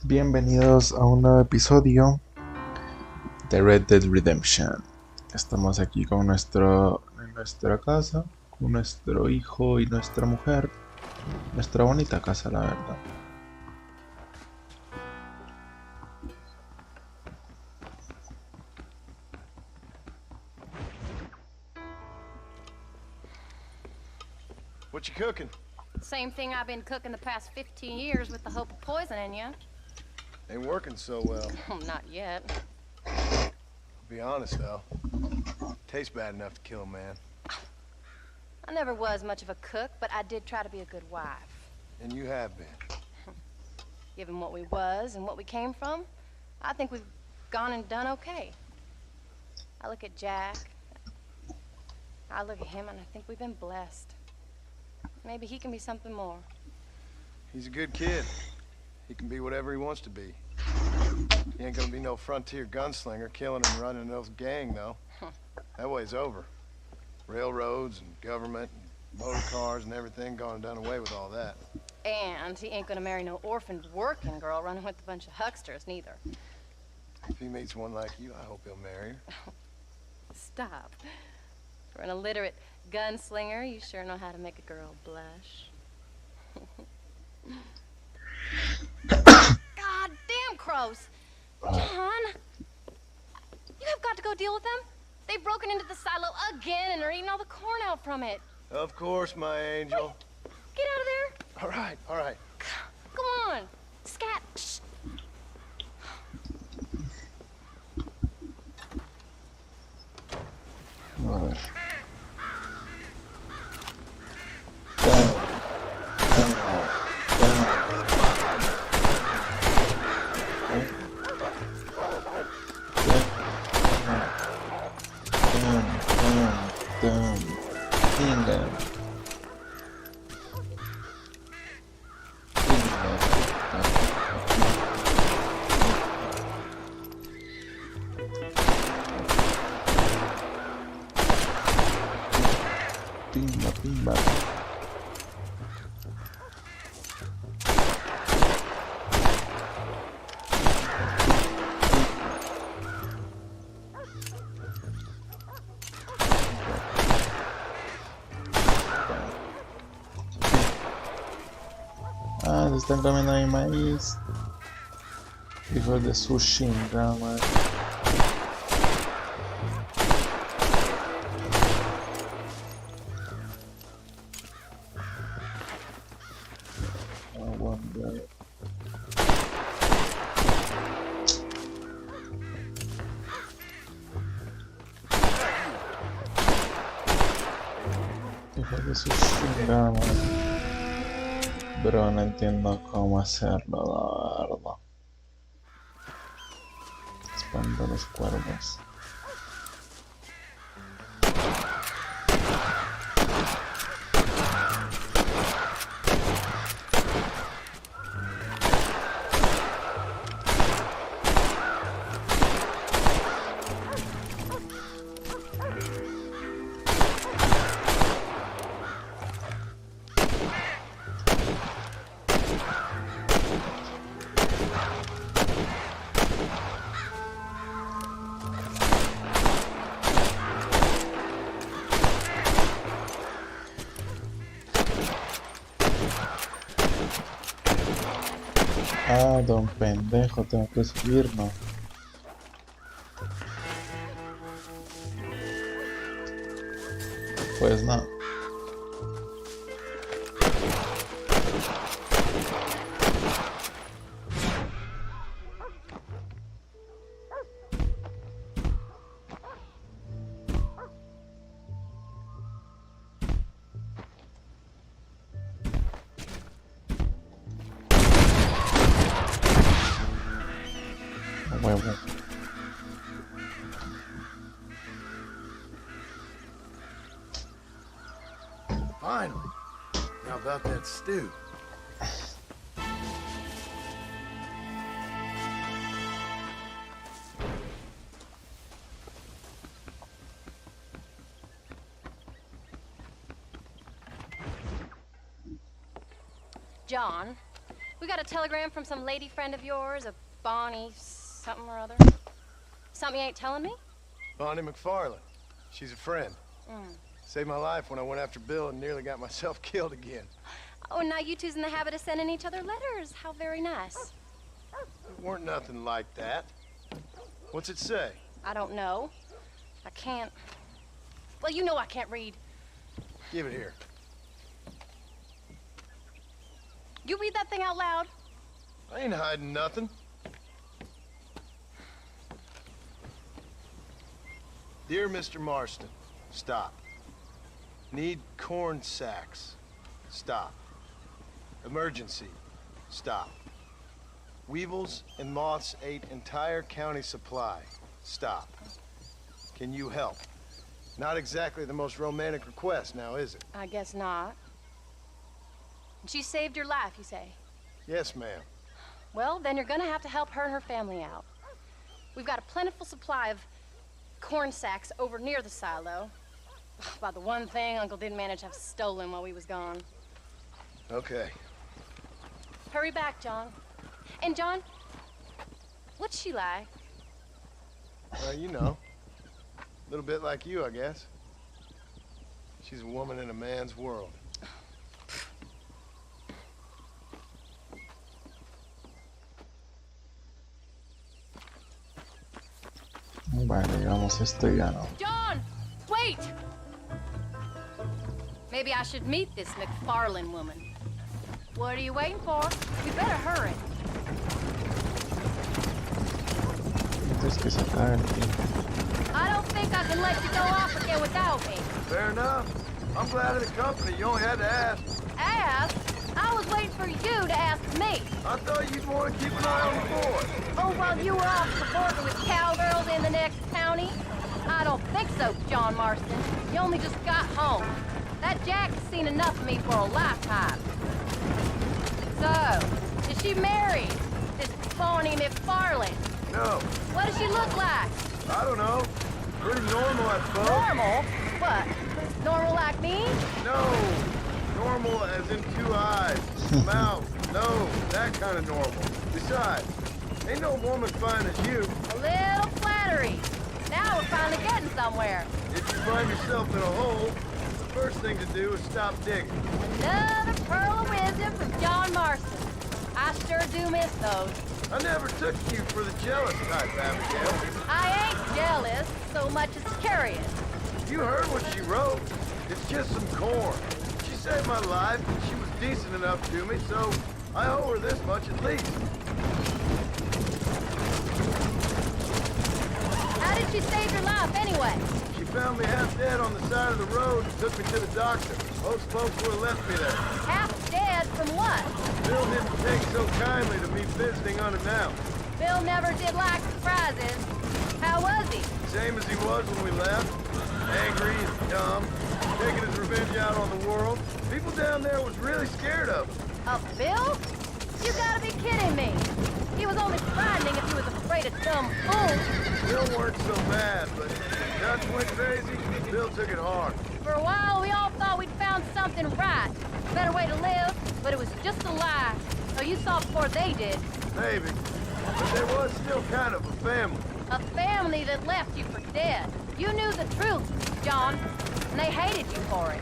Bienvenidos a un nuevo episodio de Red Dead Redemption. Estamos aquí con en nuestra casa, con nuestro hijo y nuestra mujer. Nuestra bonita casa, la verdad. What you cooking? Same thing I've been cooking the past 15 years with the hope of poisoning you. Ain't working so well. Not yet. Be honest though, tastes bad enough to kill a man. I never was much of a cook, but I did try to be a good wife. And you have been. Given what we was and what we came from, I think we've gone and done okay. I look at Jack, I look at him, and I think we've been blessed. Maybe he can be something more. He's a good kid. He can be whatever he wants to be. He ain't gonna be no frontier gunslinger killing and running those gang though. That way's over. Railroads and government and motor cars and everything gone and done away with all that. And he ain't gonna marry no orphaned working girl running with a bunch of hucksters, neither. If he meets one like you, I hope he'll marry her. Stop. For an illiterate gunslinger, you sure know how to make a girl blush. God damn crows! John! You have got to go deal with them. They've broken into the silo again and are eating all the corn out from it. Of course, my angel. Get out of there. All right, all right. Come on. Scat. Shh. A ver. Pimba, pimba. Ah, se están comiendo mi maíz. Hijos de su chingada madre. Aguanta. Hijos de su chingada madre. Bro, no entiendo cómo hacerlo, la verdad. Espanto los cuervos. Ah, don pendejo, tengo que subir, ¿no? Pues no. A huevo. Finally. Now about that stew. John, We got a telegram from some lady friend of yours, a Bonnie something or other. Something you ain't telling me? Bonnie McFarland. She's a friend. Mm. Saved my life when I went after Bill and nearly got myself killed again. Oh, and now you two's in the habit of sending each other letters. How very nice. It weren't nothing like that. What's it say? I don't know. I can't... Well, you know I can't read. Give it here. You read that thing out loud? I ain't hiding nothing. Dear Mr. Marston, stop. Need corn sacks. Stop. Emergency. Stop. Weevils and moths ate entire county supply. Stop. Can you help? Not exactly the most romantic request now, is it? I guess not. She saved your life, you say? Yes, ma'am. Well, then you're gonna have to help her and her family out. We've got a plentiful supply of corn sacks over near the silo. About the one thing Uncle didn't manage to have stolen while we was gone. Okay. Hurry back, John. And John, what's she like? Well, you know. A little bit like you, I guess. She's a woman in a man's world. Bueno, digamos esto ya no. John, wait! Maybe I should meet this McFarland woman. What are you waiting for? You better hurry. Entonces que se acabe el tiempo. I don't think I can let you go off again without me. Fair enough. I'm glad of the company. You only had to ask. Ask? I was waiting for you to ask me. I thought you'd want to keep an eye on the boy. Oh, while you were off cavorting with cowgirls in the next county? I don't think so, John Marston. You only just got home. That Jack has seen enough of me for a lifetime. So, is she married? This Bonnie McFarland? No, What does she look like? I don't know. Pretty normal, I suppose. Normal? What? Normal like me? No, normal as in 2 eyes, mouth, nose, that kind of normal. Besides, ain't no woman fine as you. A little flattery. Now we're finally getting somewhere. If you find yourself in a hole, the first thing to do is stop digging. Another pearl of wisdom from John Marston. I sure do miss those. I never took you for the jealous type, Abigail. I ain't jealous so much as curious. You heard what she wrote. It's just some corn. She saved my life, and she was decent enough to me, so I owe her this much at least. How did she save your life anyway? She found me half dead on the side of the road and took me to the doctor. Most folks would have left me there. Half dead from what? Bill didn't take so kindly to me visiting unannounced. Bill never did like surprises. How was he? Same as he was when we left. Angry and dumb. Taking his revenge out on the world. People down there was really scared of him. Of Bill? You gotta be kidding me. He was only frightening if he was afraid of dumb fools. Bill weren't so bad, but Dutch went crazy. Bill took it hard. For a while, we all thought we'd found something right. A better way to live, but it was just a lie. So you saw before they did. Maybe. But there was still kind of a family. A family that left you for dead. You knew the truth, John, and they hated you for it.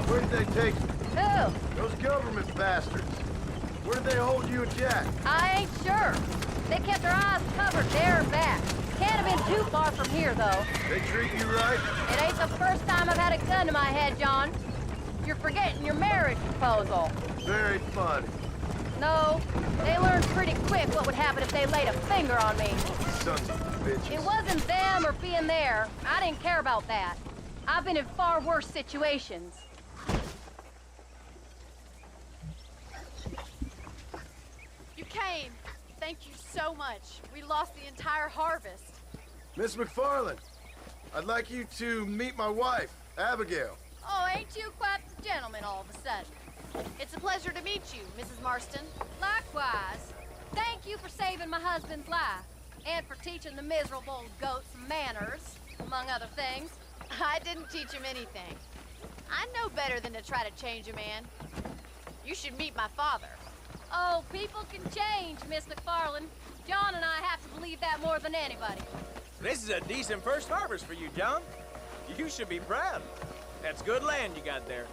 Where did they take you? Who? Those government bastards. Where did they hold you and Jack? I ain't sure. They kept their eyes covered there and back. Can't have been too far from here, though. They treat you right? It ain't the first time I've had a gun to my head, John. You're forgetting your marriage proposal. Very funny. No, they learned pretty quick what would happen if they laid a finger on me. Sons of bitches. It wasn't them or being there. I didn't care about that. I've been in far worse situations. You came. Thank you so much. We lost the entire harvest. Miss McFarland, I'd like you to meet my wife, Abigail. Oh, ain't you quite the gentleman all of a sudden? It's a pleasure to meet you, Mrs. Marston. Likewise. Thank you for saving my husband's life. And for teaching the miserable goat some manners, among other things. I didn't teach him anything. I know better than to try to change a man. You should meet my father. Oh, people can change, Miss McFarland. John and I have to believe that more than anybody. This is a decent first harvest for you, John. You should be proud. That's good land you got there.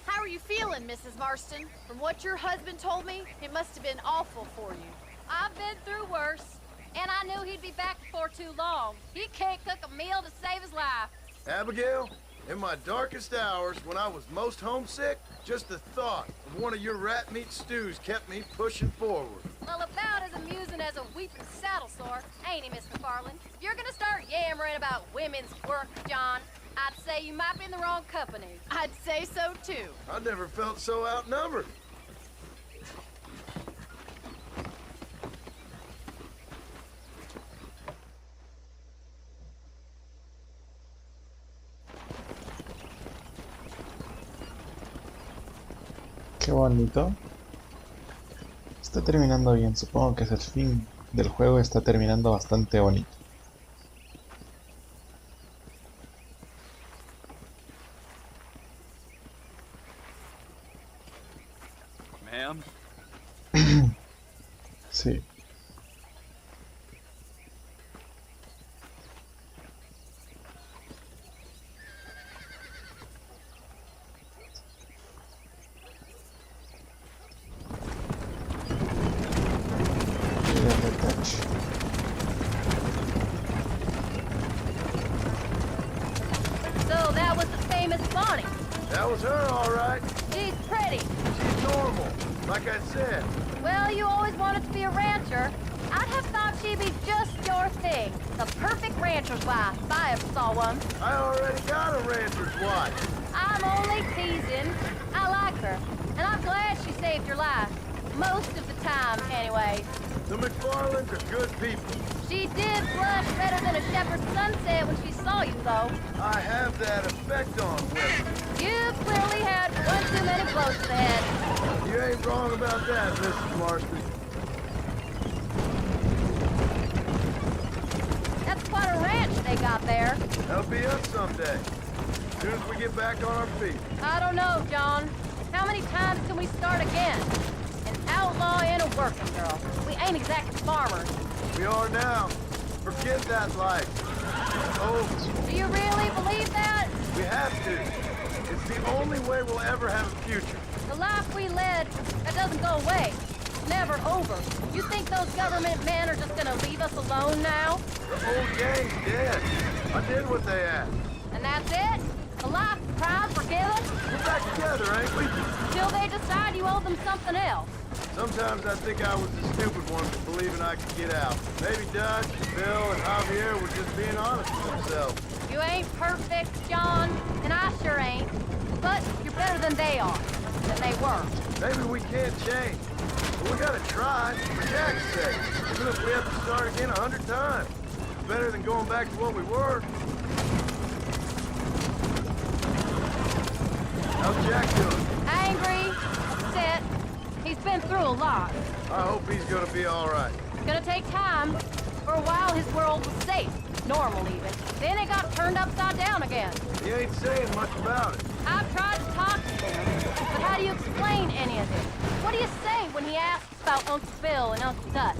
How are you feeling, Mrs. Marston? From what your husband told me, it must have been awful for you. I've been through worse, and I knew he'd be back before too long. He can't cook a meal to save his life. Abigail, in my darkest hours, when I was most homesick, just the thought of one of your rat meat stews kept me pushing forward. Well, about as amusing as a weeping saddle sore, ain't he, Miss McFarland? If you're gonna start yammering about women's work, John, I'd say you might be in the wrong company. I'd say so, too. I never felt so outnumbered. Qué bonito. Está terminando bien, supongo que es el fin del juego, está terminando bastante bonito. Ma'am? Sí. So that was the famous Bonnie. That was her, all right. She's pretty. She's normal, like I said. Well, you always wanted to be a rancher. I'd have thought she'd be just your thing. The perfect rancher's wife, if I ever saw one. I already got a rancher's wife. I'm only teasing. I like her, and I'm glad she saved your life. Most of the time, anyway. The McFarlands are good people. She did blush better than a shepherd's sunset when she saw you, though. I have that effect on women. You clearly had one too many blows to the head. You ain't wrong about that, Mrs. Marston. That's quite a ranch they got there. That'll be us someday. As soon as we get back on our feet. I don't know, John. How many times can we start again? An outlaw and a working girl. We ain't exactly farmers. We are now. Forget that life. It's over. Do you really believe that? We have to. It's the only way we'll ever have a future. The life we led, that doesn't go away. It's never over. You think those government men are just gonna leave us alone now? The old gang's dead. I did what they asked. And that's it? A life of crime forgiven? We're back together, ain't we? Till they decide you owe them something else. Sometimes I think I was the stupid one for believing I could get out. Maybe Dutch, Bill, and Javier were just being honest with themselves. You ain't perfect, John, and I sure ain't. But you're better than they are. Than they were. Maybe we can't change. But we gotta try, for Jack's sake. Even if we have to start again 100 times. It's better than going back to what we were. How's Jack doing? Angry, upset. He's been through a lot. I hope he's gonna be all right. It's gonna take time. For a while, his world was safe. Normal, even. Then it got turned upside down again. He ain't saying much about it. I've tried to talk to him, but how do you explain any of this? What do you say when he asks about Uncle Bill and Uncle Dutch?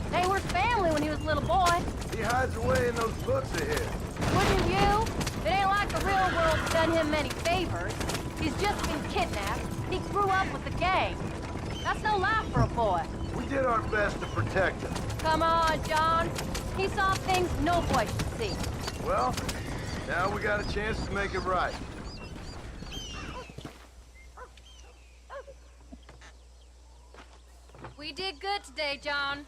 They were family when he was a little boy. He hides away in those books of his. Wouldn't you? It ain't like the real world's done him many favors. He's just been kidnapped. He grew up with the gang. That's no life for a boy. We did our best to protect him. Come on, John. He saw things no boy should see. Well, now we got a chance to make it right. We did good today, John.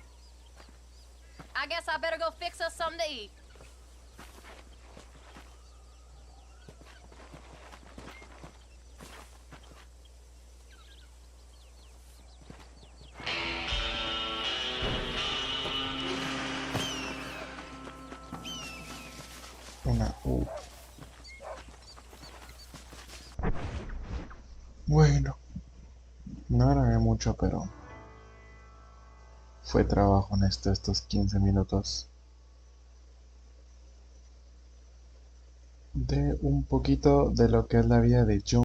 I guess I better go fix us something to eat. Una U. Bueno, no grabé mucho, pero fue trabajo honesto estos 15 minutos. de un poquito de lo que es la vida de John